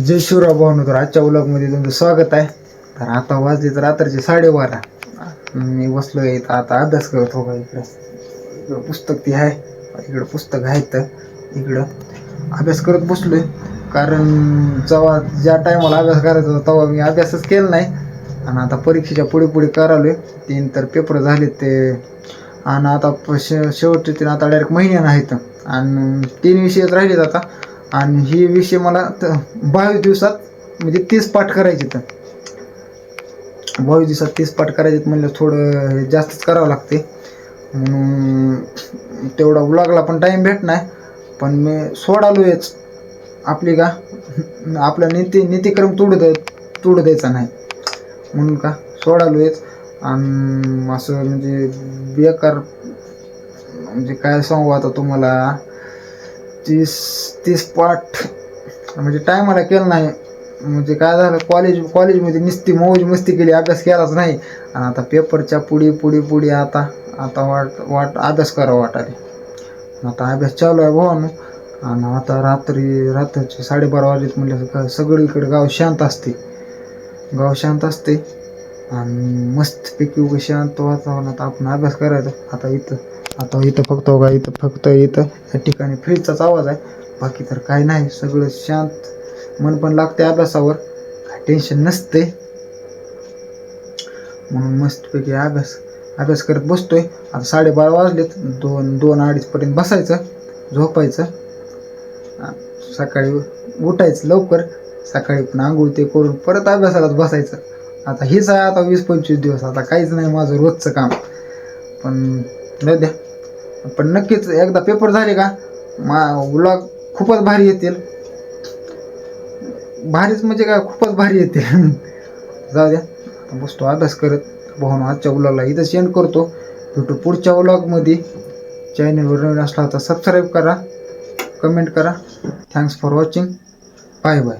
जय शिवराव भावनो. तर आजच्या व्लॉगमध्ये तुमचं स्वागत आहे. तर आता वाजले तर रात्रीचे 12:30. मी बसलो इथं आता अभ्यास करत हो का. इकडं पुस्तक ती आहे, इकडं पुस्तक आहे, तर इकडं अभ्यास करत बसलोय. कारण जेव्हा ज्या टायमाला अभ्यास करायचा होता तेव्हा मी अभ्यासच केला नाही. आणि आता परीक्षेच्या पुढे पुढे करालोय. 3 तर पेपर झाले ते. आणि आता शेवटचे 3 आता डायरेक्ट महिन्यानं आहेत. आणि 3 विषयच राहिलेत आता. आणि ही विषय मला 22 दिवसात म्हणजे 30 पाठ करायचे. तर 22 दिवसात 30 पाठ करायचे म्हणलं थोडं जास्तच करावं लागते. म्हणून तेवढा व्लॉगला पण टाईम भेटणार. पण मी सोडालोयच आपली का आपला नीतिक्रम तोडू द्यायचा नाही म्हणून का सोडालोयच. आणि असं म्हणजे बेकार म्हणजे काय सांगू आता तुम्हाला. 30 पाठ म्हणजे टायमाला केलं नाही. म्हणजे काय झालं, कॉलेजमध्ये नुसती मौज मस्ती केली, अभ्यास केलाच नाही. आणि आता पेपरच्या पुढे आता आता वाट अभ्यास करावा वाटाले. आता अभ्यास चालू आहे भावानो. आणि आता रात्रीचे 12:30 वाजलेत म्हणलं सगळीकडे गाव शांत असते. आणि मस्तपैकी उभं शांत वातावरणात आपण अभ्यास करायचा. आता इथं फक्त या ठिकाणी फ्रीजचाच आवाज आहे. बाकी तर काही नाही, सगळं शांत. मन पण लागते अभ्यासावर, काही टेन्शन नसते. म्हणून मस्तपैकी अभ्यास करत बसतोय. आता 12:30 वाजलेत. 2-2:30 पर्यंत बसायचं, झोपायचं. सकाळी उठायचं लवकर, सकाळी पण आंघोळ ते करून परत अभ्यासालाच बसायचं. आता हेच आहे आता 20-25 दिवस. आता काहीच नाही माझं रोजचं काम. पण जाऊ द्या. पण नक्कीच एकदा पेपर झाले का व्लॉग खूपच भारी येतील. भारीच म्हणजे काय, खूपच भारी येतील. जाऊ द्या. आता बसतो अभ्यास करत. भाऊन आजच्या व्लॉगला इथं सेंड करतो. भेटू पुढच्या व्लॉगमध्ये. चॅनलवर नवीन असला तर सबस्क्राईब करा, कमेंट करा. Thanks for watching. Bye bye.